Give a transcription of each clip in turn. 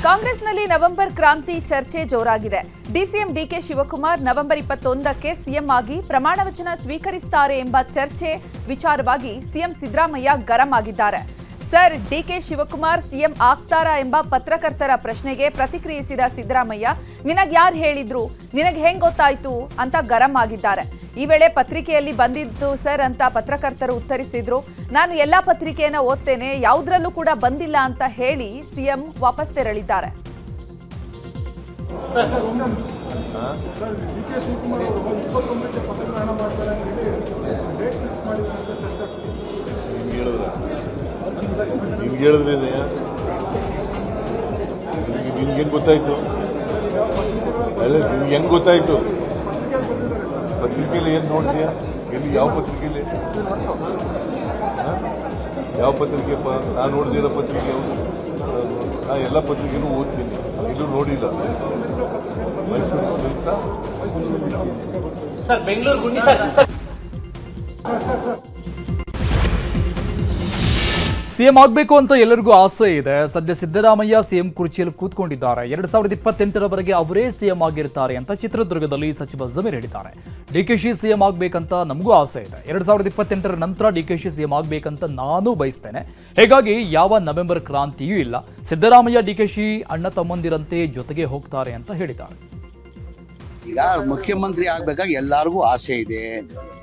ಕಾಂಗ್ರೆಸ್ನಲ್ಲಿ ನವೆಂಬರ್ ಕ್ರಾಂತಿ ಚರ್ಚೆ ಜೋರಾಗಿದೆ. ಡಿಸಿಎಂ ಡಿಕೆ ಶಿವಕುಮಾರ್ ನವೆಂಬರ್ 21ಕ್ಕೆ ಸಿಎಂ ಆಗಿ ಪ್ರಮಾಣ ವಚನ ಸ್ವೀಕರಿಸುತ್ತಾರೆ ಎಂಬ ಚರ್ಚೆ ವಿಚಾರವಾಗಿ ಸಿಎಂ ಸಿದ್ದರಾಮಯ್ಯ ಗರಂ ಆಗಿದ್ದಾರೆ. ಸರ್, ಡಿಕೆ ಶಿವಕುಮಾರ್ ಸಿಎಂ ಆಗ್ತಾರಾ ಎಂಬ ಪತ್ರಕರ್ತರ ಪ್ರಶ್ನೆಗೆ ಪ್ರತಿಕ್ರಿಯಿಸಿದ ಸಿದ್ದರಾಮಯ್ಯ, ನಿನಗೆ ಯಾರು ಹೇಳಿದ್ರು, ನಿನಗೆ ಹೆಂಗ್ ಗೊತ್ತಾಯ್ತು ಅಂತ ಗರಂ ಆಗಿದ್ದಾರೆ. ಈ ವೇಳೆ ಪತ್ರಿಕೆಯಲ್ಲಿ ಬಂದಿದ್ದು ಸರ್ ಅಂತ ಪತ್ರಕರ್ತರು ಉತ್ತರಿಸಿದ್ರು. ನಾನು ಎಲ್ಲಾ ಪತ್ರಿಕೆಯನ್ನ ಓದ್ತೇನೆ, ಯಾವುದರಲ್ಲೂ ಕೂಡ ಬಂದಿಲ್ಲ ಅಂತ ಹೇಳಿ ಸಿಎಂ ವಾಪಸ್ ತೆರಳಿದ್ದಾರೆ. ನಿಮ್ಗೆ ಹೇಳಿದ್ರೆ ನಿಮ್ಗೆ ಹೆಂಗ್ ಗೊತ್ತಾಯ್ತು? ಅಲ್ಲ, ನಿಮ್ಗೆ ಹೆಂಗ್ ಗೊತ್ತಾಯ್ತು? ಪತ್ರಿಕೆಯಲ್ಲಿ ಏನು ನೋಡ್ತೀಯಾ? ಎಲ್ಲಿ ಯಾವ ಪತ್ರಿಕೆಯಲ್ಲಿ? ಯಾವ ಪತ್ರಿಕೆಪ್ಪ? ನಾನು ನೋಡ್ದಿರೋ ಪತ್ರಿಕೆ ಯಾವುದು? ನಾನು ಎಲ್ಲ ಪತ್ರಿಕೆನೂ ಓದ್ತೀನಿ, ಎಲ್ಲೂ ನೋಡಿಲ್ಲ. ಸರ್, ಬೆಂಗಳೂರು ಸಿಎಂ ಆಗಬೇಕು ಅಂತ ಎಲ್ಲರಿಗೂ ಆಸೆ ಇದೆ. ಸದ್ಯ ಸಿದ್ದರಾಮಯ್ಯ ಸಿಎಂ ಕುರ್ಚಿಯಲ್ಲಿ ಕೂತ್ಕೊಂಡಿದ್ದಾರೆ. 2028ರವರೆಗೆ ಅವರೇ ಸಿಎಂ ಆಗಿರ್ತಾರೆ ಅಂತ ಚಿತ್ರದುರ್ಗದಲ್ಲಿ ಸಚಿವ ಜಮೀರ್ ಹೇಳಿದ್ದಾರೆ. ಡಿಕೆಶಿ ಸಿಎಂ ಆಗಬೇಕಂತ ನಮಗೂ ಆಸೆ ಇದೆ. 2028ರ ನಂತರ ಡಿಕೆಶಿ ಸಿಎಂ ಆಗಬೇಕಂತ ನಾನು ಬಯಸ್ತೇನೆ. ಹೀಗಾಗಿ ಯಾವ ನವೆಂಬರ್ ಕ್ರಾಂತಿಯೂ ಇಲ್ಲ. ಸಿದ್ದರಾಮಯ್ಯ ಡಿಕೆಶಿ ಅಣ್ಣ ತಮ್ಮಂದಿರಂತೆ ಜೊತೆಗೆ ಹೋಗ್ತಾರೆ ಅಂತ ಹೇಳಿದ್ದಾರೆ. ಈಗ ಮುಖ್ಯಮಂತ್ರಿ ಆಗ್ಬೇಕಾಗಿ ಎಲ್ಲರಿಗೂ ಆಸೆ ಇದೆ.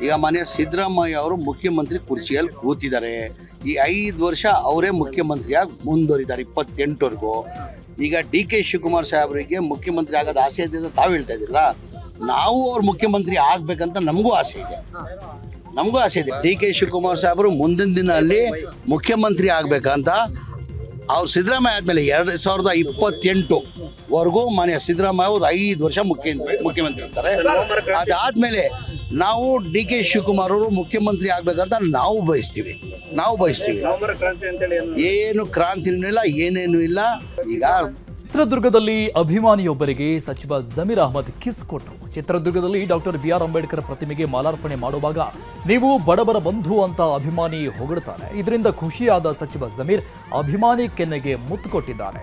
ಈಗ ಮನೆ ಸಿದ್ದರಾಮಯ್ಯ ಅವರು ಮುಖ್ಯಮಂತ್ರಿ ಕುರ್ಚಿಯಲ್ಲಿ ಕೂತಿದ್ದಾರೆ. ಈ 5 ವರ್ಷ ಅವರೇ ಮುಖ್ಯಮಂತ್ರಿಯಾಗಿ ಮುಂದುವರಿತಾರೆ 28ವರೆಗೂ. ಈಗ ಡಿಕೆ ಶಿವಕುಮಾರ್ ಸಾಹೇಬರಿಗೆ ಮುಖ್ಯಮಂತ್ರಿ ಆಗೋದು ಆಸೆ ಇದೆ ಅಂತ ತಾವು ಹೇಳ್ತಾ ಇದ್ದೀರಲ್ಲ, ನಾವು ಅವ್ರು ಮುಖ್ಯಮಂತ್ರಿ ಆಗ್ಬೇಕಂತ ನಮಗೂ ಆಸೆ ಇದೆ. ಡಿಕೆ ಶಿವಕುಮಾರ್ ಸಾಹೇಬರು ಮುಂದಿನ ದಿನದಲ್ಲಿ ಮುಖ್ಯಮಂತ್ರಿ ಆಗ್ಬೇಕಂತ ಅವ್ರು ಸಿದ್ದರಾಮಯ್ಯ ಆದಮೇಲೆ 2028ವರೆಗೂ ಮನೆ ಸಿದ್ದರಾಮಯ್ಯ ಅವರು 5 ವರ್ಷ ಮುಖ್ಯಮಂತ್ರಿ ಇರ್ತಾರೆ. ಅದಾದ್ಮೇಲೆ ನಾವು ಡಿಕೆ ಶಿವಕುಮಾರ್ ಅವರು ಮುಖ್ಯಮಂತ್ರಿ ಆಗ್ಬೇಕಂತ ನಾವು ಬಯಸ್ತೀವಿ. ಏನು ಕ್ರಾಂತಿನೂ ಇಲ್ಲ, ಏನೇನು ಇಲ್ಲ. ಈಗ ಚಿತ್ರದುರ್ಗದಲ್ಲಿ ಅಭಿಮಾನಿಯೊಬ್ಬರಿಗೆ ಸಚಿವ ಜಮೀರ್ ಅಹಮದ್ ಕಿಸ್ ಕೊಟ್ಟರು. ಚಿತ್ರದುರ್ಗದಲ್ಲಿ ಡಾಕ್ಟರ್ BR ಅಂಬೇಡ್ಕರ್ ಪ್ರತಿಮೆಗೆ ಮಾಲಾರ್ಪಣೆ ಮಾಡುವಾಗ ನೀವು ಬಡವರ ಬಂಧು ಅಂತ ಅಭಿಮಾನಿ ಹೊಗಳುತ್ತಾರೆ. ಇದರಿಂದ ಖುಷಿಯಾದ ಸಚಿವ ಜಮೀರ್ ಅಭಿಮಾನಿ ಕೆನ್ನೆಗೆ ಮುತ್ತು ಕೊಟ್ಟಿದ್ದಾರೆ.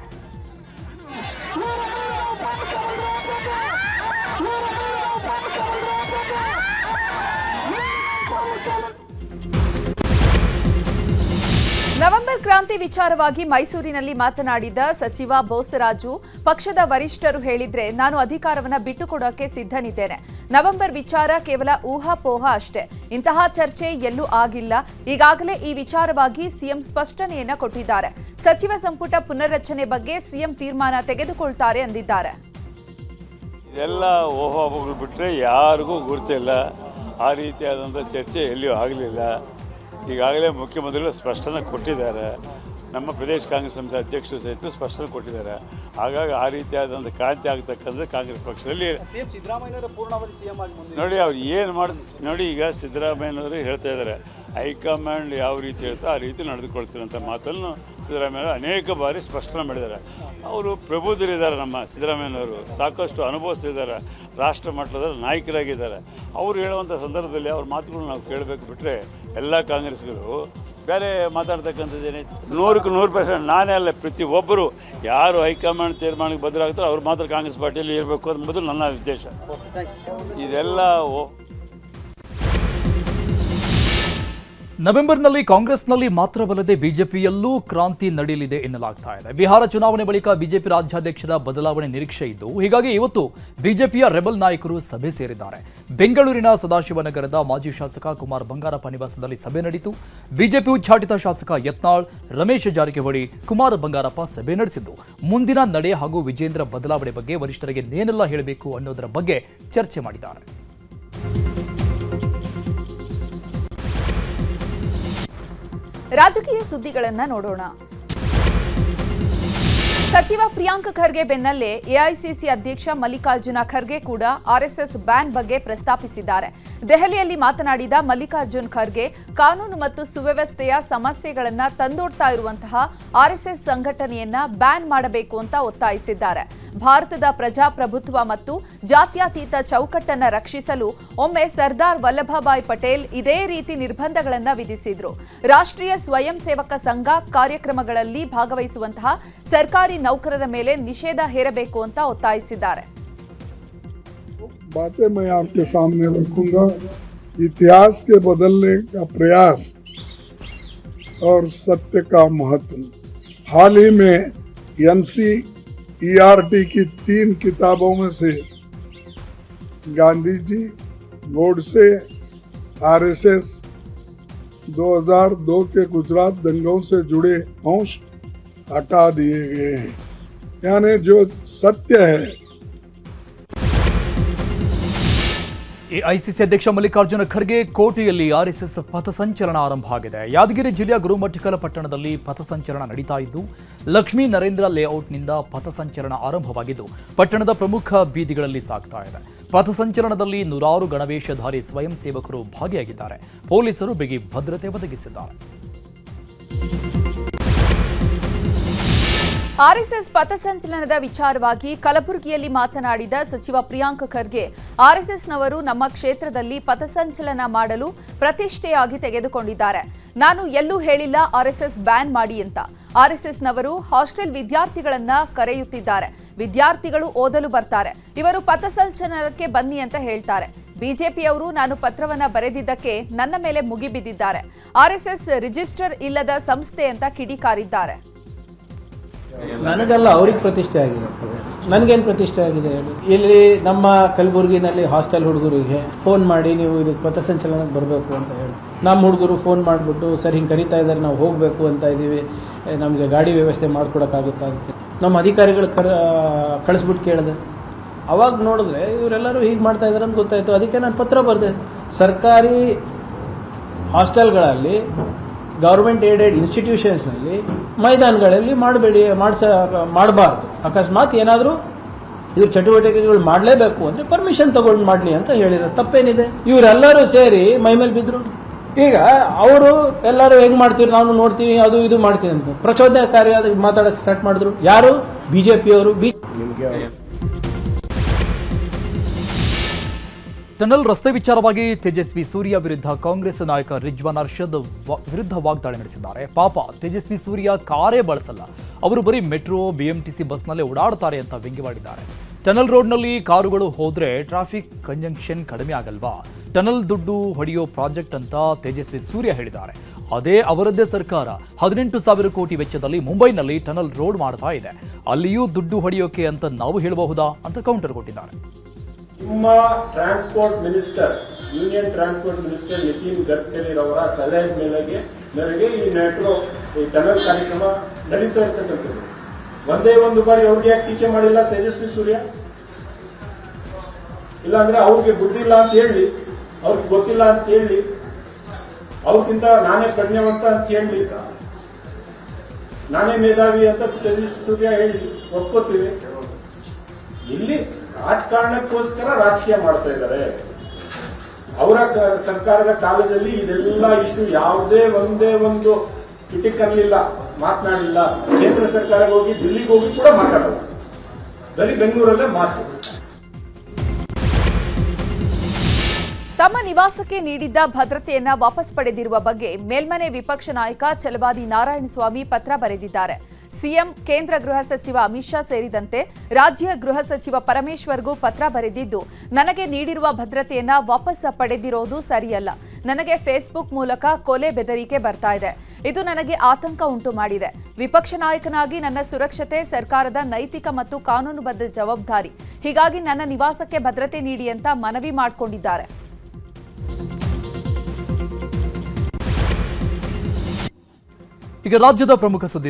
ನವೆಂಬರ್ ಕ್ರಾಂತಿ ವಿಚಾರವಾಗಿ ಮೈಸೂರಿನಲ್ಲಿ ಮಾತನಾಡಿದ ಸಚಿವ ಬೋಸರಾಜು, ಪಕ್ಷದ ವರಿಷ್ಠರು ಹೇಳಿದ್ರೆ ನಾನು ಅಧಿಕಾರವನ್ನ ಬಿಟ್ಟುಕೊಡೋಕೆ ಸಿದ್ಧನಿದ್ದೇನೆ. ನವೆಂಬರ್ ವಿಚಾರ ಕೇವಲ ಊಹಾಪೋಹ ಅಷ್ಟೇ. ಇಂತಹ ಚರ್ಚೆ ಎಲ್ಲೂ ಆಗಿಲ್ಲ. ಈಗಾಗಲೇ ಈ ವಿಚಾರವಾಗಿ ಸಿಎಂ ಸ್ಪಷ್ಟನೆಯನ್ನ ಕೊಟ್ಟಿದ್ದಾರೆ. ಸಚಿವ ಸಂಪುಟ ಪುನರ್ರಚನೆ ಬಗ್ಗೆ ಸಿಎಂ ತೀರ್ಮಾನ ತೆಗೆದುಕೊಳ್ತಾರೆ ಎಂದಿದ್ದಾರೆ. ಇದೆಲ್ಲ ಊಹಾಪೋಹಗಳು ಬಿಟ್ಟರೆ ಯಾರಿಗೂ ಗುರುತಿಲ್ಲ. ಆ ರೀತಿಯಾದಂಥ ಚರ್ಚೆ ಎಲ್ಲಿಯೂ ಆಗಲಿಲ್ಲ. ಈಗಾಗಲೇ ಮುಖ್ಯಮಂತ್ರಿಗಳು ಸ್ಪಷ್ಟನೆ ಕೊಟ್ಟಿದ್ದಾರೆ. ನಮ್ಮ ಪ್ರದೇಶ ಕಾಂಗ್ರೆಸ್ ಸಂಸ್ಥೆ ಅಧ್ಯಕ್ಷರು ಸಹಿತ ಸ್ಪಷ್ಟನೆ ಕೊಟ್ಟಿದ್ದಾರೆ. ಹಾಗಾಗಿ ಆ ರೀತಿಯಾದಂಥ ಕ್ರಾಂತಿ ಆಗ್ತಕ್ಕಂಥ ಕಾಂಗ್ರೆಸ್ ಪಕ್ಷದಲ್ಲಿ ನೋಡಿ ಅವ್ರು ಏನು ನೋಡಿ, ಈಗ ಸಿದ್ದರಾಮಯ್ಯನವರು ಹೇಳ್ತಾ ಇದ್ದಾರೆ, ಹೈಕಮಾಂಡ್ ಯಾವ ರೀತಿ ಹೇಳ್ತಾ ಆ ರೀತಿ ನಡೆದುಕೊಳ್ತಾರೆ ಅಂತ ಮಾತನ್ನು ಸಿದ್ದರಾಮಯ್ಯ ಅನೇಕ ಬಾರಿ ಸ್ಪಷ್ಟನೆ ಮಾಡಿದ್ದಾರೆ. ಅವರು ಪ್ರಬುದ್ಧರಿದ್ದಾರೆ. ನಮ್ಮ ಸಿದ್ದರಾಮಯ್ಯನವರು ಸಾಕಷ್ಟು ಅನುಭವಿಸ್ತಿದ್ದಾರೆ, ರಾಷ್ಟ್ರ ಮಟ್ಟದ ನಾಯಕರಾಗಿದ್ದಾರೆ. ಅವರು ಹೇಳುವಂಥ ಸಂದರ್ಭದಲ್ಲಿ ಅವ್ರ ಮಾತುಗಳು ನಾವು ಕೇಳಬೇಕು. ಬಿಟ್ಟರೆ ಎಲ್ಲ ಕಾಂಗ್ರೆಸ್ಗಳು ಬೇರೆ ಮಾತಾಡ್ತಕ್ಕಂಥದ್ದೇನೈತೆ 100% ನಾನೇ ಅಲ್ಲ, ಪ್ರತಿಯೊಬ್ಬರು ಯಾರು ಹೈಕಮಾಂಡ್ ತೀರ್ಮಾನಕ್ಕೆ ಬದ್ಧರಾಗ್ತಾರೋ ಅವ್ರು ಮಾತ್ರ ಕಾಂಗ್ರೆಸ್ ಪಾರ್ಟಿಯಲ್ಲಿ ಇರಬೇಕು ಅನ್ನೋದು ನನ್ನ ಉದ್ದೇಶ. ಇದೆಲ್ಲ ನವೆಂಬರ್ನಲ್ಲಿ ಕಾಂಗ್ರೆಸ್ನಲ್ಲಿ ಮಾತ್ರವಲ್ಲದೆ ಬಿಜೆಪಿಯಲ್ಲೂ ಕ್ರಾಂತಿ ನಡೆಯಲಿದೆ ಎನ್ನಲಾಗ್ತಾ ಇದೆ. ಬಿಹಾರ ಚುನಾವಣೆ ಬಳಿಕ ಬಿಜೆಪಿ ರಾಜ್ಯಾಧ್ಯಕ್ಷರ ಬದಲಾವಣೆ ನಿರೀಕ್ಷೆ ಇದ್ದು, ಹೀಗಾಗಿ ಇವತ್ತು ಬಿಜೆಪಿಯ ರೆಬಲ್ ನಾಯಕರು ಸಭೆ ಸೇರಿದ್ದಾರೆ. ಬೆಂಗಳೂರಿನ ಸದಾಶಿವನಗರದ ಮಾಜಿ ಶಾಸಕ ಕುಮಾರ್ ಬಂಗಾರಪ್ಪ ನಿವಾಸದಲ್ಲಿ ಸಭೆ ನಡೆಯಿತು. ಬಿಜೆಪಿ ಉಚ್ಚಾಟಿತ ಶಾಸಕ ಯತ್ನಾಳ್, ರಮೇಶ್ ಜಾರಕಿಹೊಳಿ, ಕುಮಾರ್ ಬಂಗಾರಪ್ಪ ಸಭೆ ನಡೆಸಿದ್ದು, ಮುಂದಿನ ನಡೆ ಹಾಗೂ ವಿಜೇಂದ್ರ ಬದಲಾವಣೆ ಬಗ್ಗೆ ವರಿಷ್ಠರಿಗೆ ಏನೆಲ್ಲ ಹೇಳಬೇಕು ಅನ್ನೋದರ ಬಗ್ಗೆ ಚರ್ಚೆ ಮಾಡಿದ್ದಾರೆ. ರಾಜಕೀಯ ಸುದ್ದಿಗಳನ್ನ ನೋಡೋಣ. ಸಚಿವ ಪ್ರಿಯಾಂಕ್ ಖರ್ಗೆ ಬೆನ್ನಲ್ಲೇ ಎಐಸಿಸಿ ಅಧ್ಯಕ್ಷ ಮಲ್ಲಿಕಾರ್ಜುನ ಖರ್ಗೆ ಕೂಡ ಆರ್ಎಸ್ಎಸ್ ಬ್ಯಾನ್ ಬಗ್ಗೆ ಪ್ರಸ್ತಾಪಿಸಿದ್ದಾರೆ. ದೆಹಲಿಯಲ್ಲಿ ಮಾತನಾಡಿದ ಮಲ್ಲಿಕಾರ್ಜುನ್ ಖರ್ಗೆ, ಕಾನೂನು ಮತ್ತು ಸುವ್ಯವಸ್ಥೆಯ ಸಮಸ್ಯೆಗಳನ್ನು ತಂದೊಡ್ತಾ ಇರುವಂತಹ ಆರ್ಎಸ್ಎಸ್ ಸಂಘಟನೆಯನ್ನ ಬ್ಯಾನ್ ಮಾಡಬೇಕು ಅಂತ ಒತ್ತಾಯಿಸಿದ್ದಾರೆ. ಭಾರತದ ಪ್ರಜಾಪ್ರಭುತ್ವ ಮತ್ತು ಜಾತ್ಯತೀತ ಚೌಕಟ್ಟನ್ನು ರಕ್ಷಿಸಲು ಒಮ್ಮೆ ಸರ್ದಾರ್ ವಲ್ಲಭಭಾಯ್ ಪಟೇಲ್ ಇದೇ ರೀತಿ ನಿರ್ಬಂಧಗಳನ್ನು ವಿಧಿಸಿದ್ರು. ರಾಷ್ಟ್ರೀಯ ಸ್ವಯಂ ಸೇವಕ ಸಂಘ ಕಾರ್ಯಕ್ರಮಗಳಲ್ಲಿ ಭಾಗವಹಿಸುವಂತಹ ಸರ್ಕಾರಿ ನೌಕರರ ಮೇಲೆ ನಿಷೇಧ ಹೇರಬೇಕು ಅಂತ ಒತ್ತಾಯಿಸಿದ್ದಾರೆ. बातें मैं आपके सामने रखूंगा. इतिहास के बदलने का प्रयास और सत्य का महत्व. हाल ही में NCERT की 3 किताबों में से गांधी जी, गोडसे, RSS 2002 के गुजरात दंगों से जुड़े अंश हटा दिए गए हैं. यानी जो सत्य है. ಎಐಸಿಸಿ ಅಧ್ಯಕ್ಷ ಮಲ್ಲಿಕಾರ್ಜುನ ಖರ್ಗೆ ಕೋಟೆಯಲ್ಲಿ ಆರ್ಎಸ್ಎಸ್ ಪಥಸಂಚಲನ ಆರಂಭ ಆಗಿದೆ. ಯಾದಗಿರಿ ಜಿಲ್ಲೆಯ ಗುರುಮಠಕಲ ಪಟ್ಟಣದಲ್ಲಿ ಪಥಸಂಚಲನ ನಡೀತಾ ಇದ್ದು, ಲಕ್ಷ್ಮೀ ನರೇಂದ್ರ ಲೇಔಟ್ನಿಂದ ಪಥಸಂಚಲನ ಆರಂಭವಾಗಿದ್ದು ಪಟ್ಟಣದ ಪ್ರಮುಖ ಬೀದಿಗಳಲ್ಲಿ ಸಾಗ್ತಾ ಇದೆ. ಪಥಸಂಚಲನದಲ್ಲಿ ನೂರಾರು ಗಣವೇಷಧಾರಿ ಸ್ವಯಂ ಸೇವಕರು ಭಾಗಿಯಾಗಿದ್ದಾರೆ. ಪೊಲೀಸರು ಬಿಗಿ ಭದ್ರತೆ ಒದಗಿಸಿದ್ದಾರೆ. ಆರ್ಎಸ್ಎಸ್ ಪಥಸಂಚಲನದ ವಿಚಾರವಾಗಿ ಕಲಬುರಗಿಯಲ್ಲಿ ಮಾತನಾಡಿದ ಸಚಿವ ಪ್ರಿಯಾಂಕ್ ಖರ್ಗೆ, ಆರ್ಎಸ್ಎಸ್ನವರು ನಮ್ಮ ಕ್ಷೇತ್ರದಲ್ಲಿ ಪಥಸಂಚಲನ ಮಾಡಲು ಪ್ರತಿಷ್ಠೆಯಾಗಿ ತೆಗೆದುಕೊಂಡಿದ್ದಾರೆ. ನಾನು ಎಲ್ಲೂ ಹೇಳಿಲ್ಲ ಆರ್ಎಸ್ಎಸ್ ಬ್ಯಾನ್ ಮಾಡಿ ಅಂತ. ಆರ್ಎಸ್ಎಸ್ನವರು ಹಾಸ್ಟೆಲ್ ವಿದ್ಯಾರ್ಥಿಗಳನ್ನ ಕರೆಯುತ್ತಿದ್ದಾರೆ. ವಿದ್ಯಾರ್ಥಿಗಳು ಓದಲು ಬರ್ತಾರೆ. ಇವರು ಪಥಸಂಚಲನಕ್ಕೆ ಬನ್ನಿ ಅಂತ ಹೇಳ್ತಾರೆ. ಬಿಜೆಪಿಯವರು ನಾನು ಪತ್ರವನ್ನ ಬರೆದಿದ್ದಕ್ಕೆ ನನ್ನ ಮೇಲೆ ಮುಗಿಬಿದ್ದಿದ್ದಾರೆ. ಆರ್ಎಸ್ಎಸ್ ರಿಜಿಸ್ಟರ್ ಇಲ್ಲದ ಸಂಸ್ಥೆ ಅಂತ ಕಿಡಿಕಾರಿದ್ದಾರೆ. ನನಗಲ್ಲ, ಅವ್ರಿಗೆ ಪ್ರತಿಷ್ಠೆ ಆಗಿದೆ. ನನಗೇನು ಪ್ರತಿಷ್ಠೆ ಆಗಿದೆ ಹೇಳಿ? ಇಲ್ಲಿ ನಮ್ಮ ಕಲಬುರಗಿನಲ್ಲಿ ಹಾಸ್ಟೆಲ್ ಹುಡುಗರಿಗೆ ಫೋನ್ ಮಾಡಿ ನೀವು ಇದಕ್ಕೆ ಪಥಸಂಚಲನಕ್ಕೆ ಬರಬೇಕು ಅಂತ ಹೇಳಿ, ನಮ್ಮ ಹುಡುಗರು ಫೋನ್ ಮಾಡಿಬಿಟ್ಟು ಸರ್ ಹಿಂಗೆ ಕರೀತಾ ಇದ್ದಾರೆ, ನಾವು ಹೋಗಬೇಕು ಅಂತ ಇದ್ದೀವಿ, ನಮಗೆ ಗಾಡಿ ವ್ಯವಸ್ಥೆ ಮಾಡಿಕೊಡೋಕ್ಕಾಗುತ್ತಾ ಅಂತ ನಮ್ಮ ಅಧಿಕಾರಿಗಳು ಕಳಿಸ್ಬಿಟ್ಟು ಕೇಳಿದೆ. ಅವಾಗ ನೋಡಿದ್ರೆ ಇವರೆಲ್ಲರೂ ಹೀಗೆ ಮಾಡ್ತಾ ಇದ್ದಾರೆ ಅಂತ ಗೊತ್ತಾಯಿತು. ಅದಕ್ಕೆ ನಾನು ಪತ್ರ ಬರೆದೆ. ಸರ್ಕಾರಿ ಹಾಸ್ಟೆಲ್ಗಳಲ್ಲಿ, ಗೌರ್ಮೆಂಟ್ ಏಡೆಡ್ ಇನ್ಸ್ಟಿಟ್ಯೂಷನ್ಸ್ನಲ್ಲಿ, ಮೈದಾನಗಳಲ್ಲಿ ಮಾಡಬಾರ್ದು. ಅಕಸ್ಮಾತ್ ಏನಾದರೂ ಇವ್ರ ಚಟುವಟಿಕೆಗಳು ಮಾಡಲೇಬೇಕು ಅಂದರೆ ಪರ್ಮಿಷನ್ ತಗೊಂಡು ಮಾಡಲಿ ಅಂತ ಹೇಳಿರೋ ತಪ್ಪೇನಿದೆ? ಇವರೆಲ್ಲರೂ ಸೇರಿ ಮೈಮೇಲೆ ಬಿದ್ದರು. ಈಗ ಅವರು ಎಲ್ಲರೂ ಹೆಂಗೆ ಮಾಡ್ತೀವಿ, ನಾನು ನೋಡ್ತೀವಿ, ಅದು ಇದು ಮಾಡ್ತೀನಿ ಅಂತ ಪ್ರಚೋದನಕಾರಿಯಾಗಿ ಮಾತಾಡೋಕ್ಕೆ ಸ್ಟಾರ್ಟ್ ಮಾಡಿದ್ರು. ಯಾರು? ಬಿಜೆಪಿಯವರು. ಟನಲ್ ರಸ್ತೆ ವಿಚಾರವಾಗಿ ತೇಜಸ್ವಿ ಸೂರ್ಯ ವಿರುದ್ಧ ಕಾಂಗ್ರೆಸ್ ನಾಯಕ ರಿಜ್ವಾನ್ ಅರ್ಷದ್ ವಿರುದ್ಧ ವಾಗ್ದಾಳಿ ನಡೆಸಿದ್ದಾರೆ. ಪಾಪ ತೇಜಸ್ವಿ ಸೂರ್ಯ ಕಾರೇ ಬಳಸಲ್ಲ, ಅವರು ಬರೀ ಮೆಟ್ರೋ, ಬಿಎಂಟಿಸಿ ಬಸ್ನಲ್ಲೇ ಓಡಾಡ್ತಾರೆ ಅಂತ ವ್ಯಂಗ್ಯವಾಡಿದ್ದಾರೆ. ಟನಲ್ ರೋಡ್ನಲ್ಲಿ ಕಾರುಗಳು ಹೋದ್ರೆ ಟ್ರಾಫಿಕ್ ಕಂಜಂಕ್ಷನ್ ಕಡಿಮೆ ಆಗಲ್ವಾ? ಟನಲ್ ದುಡ್ಡು ಹೊಡೆಯೋ ಪ್ರಾಜೆಕ್ಟ್ ಅಂತ ತೇಜಸ್ವಿ ಸೂರ್ಯ ಹೇಳಿದ್ದಾರೆ. ಅದೇ ಅವರದ್ದೇ ಸರ್ಕಾರ 18,000 ಕೋಟಿ ವೆಚ್ಚದಲ್ಲಿ ಮುಂಬೈನಲ್ಲಿ ಟನಲ್ ರೋಡ್ ಮಾಡ್ತಾ ಇದೆ. ಅಲ್ಲಿಯೂ ದುಡ್ಡು ಹೊಡೆಯೋಕೆ ಅಂತ ನಾವು ಹೇಳಬಹುದಾ ಅಂತ ಕೌಂಟರ್ ಕೊಟ್ಟಿದ್ದಾರೆ. ನಿಮ್ಮ transport minister, union transport minister Nitin Gadkari ರವರ ಸಲಹೆ ಮೇರೆಗೆ ಈ ಮೆಟ್ರೋ, ಈ ಟನಲ್ ಕಾರ್ಯಕ್ರಮ ನಡೀತಾ ಇರ್ತಕ್ಕಂಥದ್ದು. ಒಂದೇ ಒಂದು ಬಾರಿ ಅವ್ರಿಗೆ ಯಾಕೆ ಟೀಕೆ ಮಾಡಿಲ್ಲ ತೇಜಸ್ವಿ ಸೂರ್ಯ? ಇಲ್ಲಾಂದ್ರೆ ಅವ್ರಿಗೆ ಬುದ್ಧಿ ಇಲ್ಲ ಅಂತ ಹೇಳಿ, ಅವ್ರಿಗೆ ಗೊತ್ತಿಲ್ಲ ಅಂತ ಹೇಳಿ, ಅವ್ರಿಗಿಂತ ನಾನೇ ಪ್ರಜ್ಞಾವಂತ ಅಂತ ಹೇಳಿ, ನಾನೇ ಮೇಧಾವಿ ಅಂತ ತೇಜಸ್ವಿ ಸೂರ್ಯ ಹೇಳಿ ಒಪ್ಕೋತೀವಿ. ಇಲ್ಲಿ ರಾಜಕಾರಣಕ್ಕೋಸ್ಕರ ರಾಜಕೀಯ ಮಾಡ್ತಾ ಇದ್ದಾರೆ. ಅವರ ಸರ್ಕಾರದ ಕಾಲದಲ್ಲಿ ಇದೆಲ್ಲ ಇಶ್ಯೂ ಯಾವುದೇ ಒಂದೇ ಒಂದು ಕಿಟಿಕ್ ಅನ್ನಲಿಲ್ಲ, ಮಾತನಾಡಲಿಲ್ಲ. ಕೇಂದ್ರ ಸರ್ಕಾರಕ್ಕೆ ಹೋಗಿ ದಿಲ್ಲಿಗೆ ಹೋಗಿ ಕೂಡ ಮಾತಾಡಲ್ಲ, ಬರೀ ಬೆಂಗಳೂರಲ್ಲೇ ಮಾತು. ತಮ್ಮ ನಿವಾಸಕ್ಕೆ ನೀಡಿದ್ದ ಭದ್ರತೆಯನ್ನ ವಾಪಸ್ ಪಡೆದಿರುವ ಬಗ್ಗೆ ಮೇಲ್ಮನೆ ವಿಪಕ್ಷ ನಾಯಕ ಛಲವಾದಿ ನಾರಾಯಣಸ್ವಾಮಿ ಪತ್ರ ಬರೆದಿದ್ದಾರೆ. ಸಿಎಂ, ಕೇಂದ್ರ ಗೃಹ ಸಚಿವ ಅಮಿತ್ ಶಾ ಸೇರಿದಂತೆ ರಾಜ್ಯ ಗೃಹ ಸಚಿವ ಪರಮೇಶ್ವರ್ಗೂ ಪತ್ರ ಬರೆದಿದ್ದು, ನನಗೆ ನೀಡಿರುವ ಭದ್ರತೆಯನ್ನ ವಾಪಸ್ ಪಡೆದಿರೋದು ಸರಿಯಲ್ಲ. ನನಗೆ ಫೇಸ್ಬುಕ್ ಮೂಲಕ ಕೊಲೆ ಬೆದರಿಕೆ ಬರ್ತಾ ಇದೆ. ಇದು ನನಗೆ ಆತಂಕ ಉಂಟು ಮಾಡಿದೆ. ವಿಪಕ್ಷ ನಾಯಕನಾಗಿ ನನ್ನ ಸುರಕ್ಷತೆ ಸರ್ಕಾರದ ನೈತಿಕ ಮತ್ತು ಕಾನೂನುಬದ್ಧ ಜವಾಬ್ದಾರಿ. ಹೀಗಾಗಿ ನನ್ನ ನಿವಾಸಕ್ಕೆ ಭದ್ರತೆ ನೀಡಿ ಅಂತ ಮನವಿ ಮಾಡಿಕೊಂಡಿದ್ದಾರೆ. ಈಗ ರಾಜ್ಯದ ಪ್ರಮುಖ ಸುದ್ದಿ